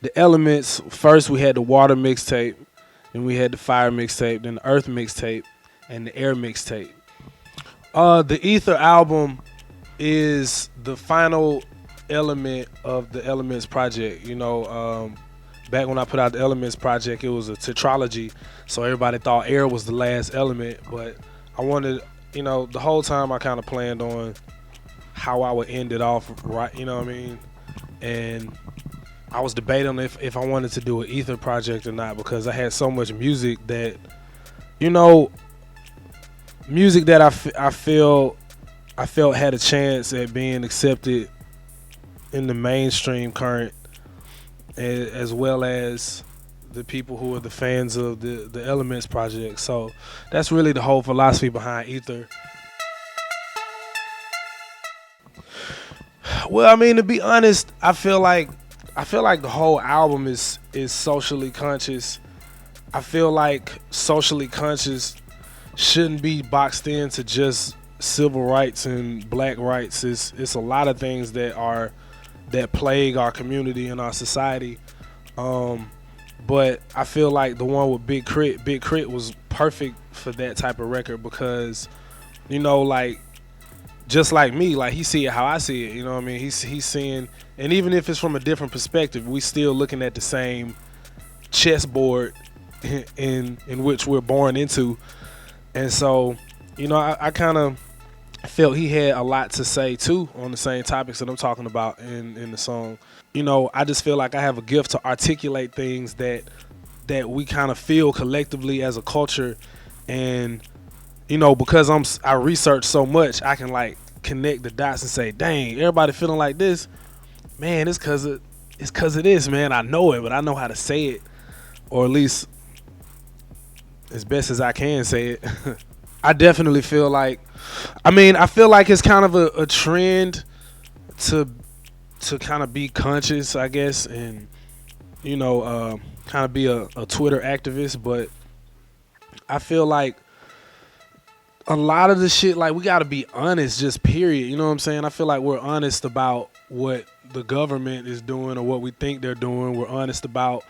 the elements. First, we had the water mixtape, then we had the fire mixtape, then the earth mixtape, and the air mixtape. The Ether album is the final element of the Elements project. Back when I put out the Elements project, it was a tetralogy, so everybody thought air was the last element. But I wanted, the whole time I kind of planned on how I would end it off, right? You know what I mean? And I was debating if I wanted to do an Ether project or not because I had so much music that, you know, music that I felt had a chance at being accepted in the mainstream current, as well as the people who are the fans of the Elements project. So that's really the whole philosophy behind Ether. Well, I mean, to be honest, I feel like the whole album is socially conscious. I feel like socially conscious shouldn't be boxed into just civil rights and black rights. It's a lot of things that plague our community and our society. But I feel like the one with Big Crit was perfect for that type of record because, like just like me, like he see it how I see it. You know what I mean? He's seeing, and even if it's from a different perspective, we still looking at the same chessboard in which we're born into. And so, I kind of felt he had a lot to say too on the same topics that I'm talking about in the song. I just feel like I have a gift to articulate things that we kind of feel collectively as a culture, and because I research so much, I can like connect the dots and say, dang, everybody feeling like this, man, it's cause of this, man. I know it, but I know how to say it, or at least as best as I can say it. I definitely feel like, I feel like it's kind of a trend to kind of be conscious, I guess, and kind of be a Twitter activist, but I feel like a lot of the shit, like, we gotta be honest, just period. You know what I'm saying? I feel like we're honest about what the government is doing or what we think they're doing. We're honest about,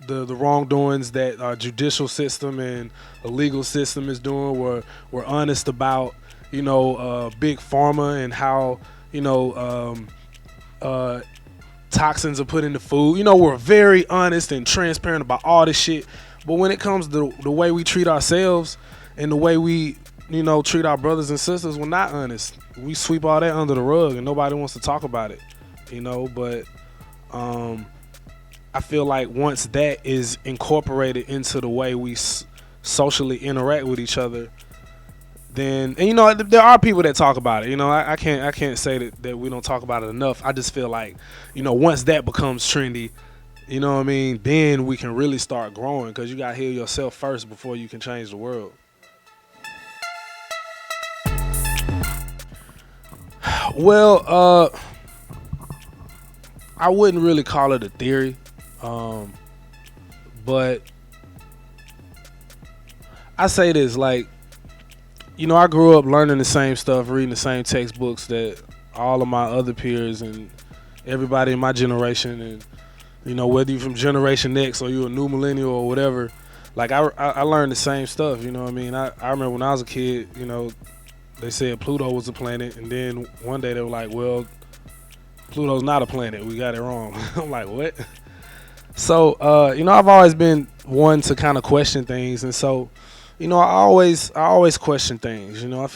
the wrongdoings that our judicial system and the legal system is doing. We're honest about, big pharma and how, toxins are put into food. We're very honest and transparent about all this shit. But when it comes to the way we treat ourselves and the way we, treat our brothers and sisters, we're not honest. We sweep all that under the rug and nobody wants to talk about it, But I feel like once that is incorporated into the way we socially interact with each other, then, and there are people that talk about it. I can't say that we don't talk about it enough. I just feel like, once that becomes trendy, you know what I mean, then we can really start growing, because you got to heal yourself first before you can change the world. Well, I wouldn't really call it a theory, but I say this, like, I grew up learning the same stuff, reading the same textbooks that all of my other peers and everybody in my generation, and whether you're from Generation X or you're a new millennial or whatever, like I learned the same stuff. You know what I mean? I remember when I was a kid, they said Pluto was a planet, and then one day they were like, well, Pluto's not a planet. We got it wrong. I'm like, what? So, I've always been one to kind of question things, and so, I always question things. I don't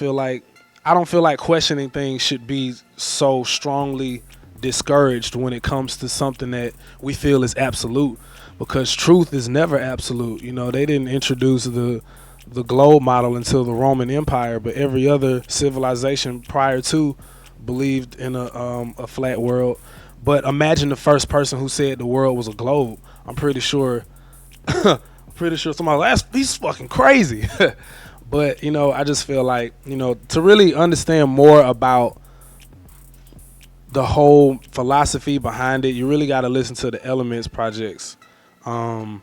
feel like questioning things should be so strongly discouraged when it comes to something that we feel is absolute, because truth is never absolute. They didn't introduce the globe model until the Roman Empire, but every other civilization prior to believed in a flat world. But imagine the first person who said the world was a globe. I'm pretty sure somebody was like, he's fucking crazy. But I just feel like, to really understand more about the whole philosophy behind it, you really got to listen to the Elements projects. In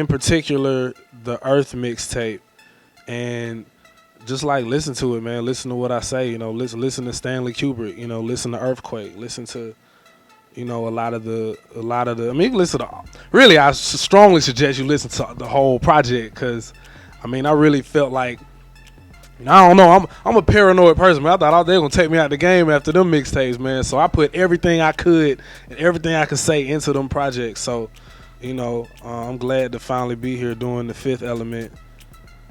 particular, the Earth mixtape, and just like listen to it, man. Listen to what I say. Listen to Stanley Kubrick. Listen to Earthquake. Listen to You know, a lot of the. I mean, you can listen to. Really, I strongly suggest you listen to the whole project because, I mean, I really felt like. I don't know. I'm a paranoid person, man. I thought they were gonna take me out the game after them mixtapes, man. So I put everything I could and everything I could say into them projects. So, you know, I'm glad to finally be here doing the Fifth Element,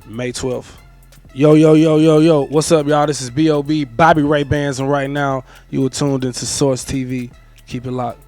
May 12th. Yo, yo, yo, yo, yo. What's up, y'all? This is B.o.B. Bobby Ray Bands, and right now you are tuned into Source TV. Keep it locked.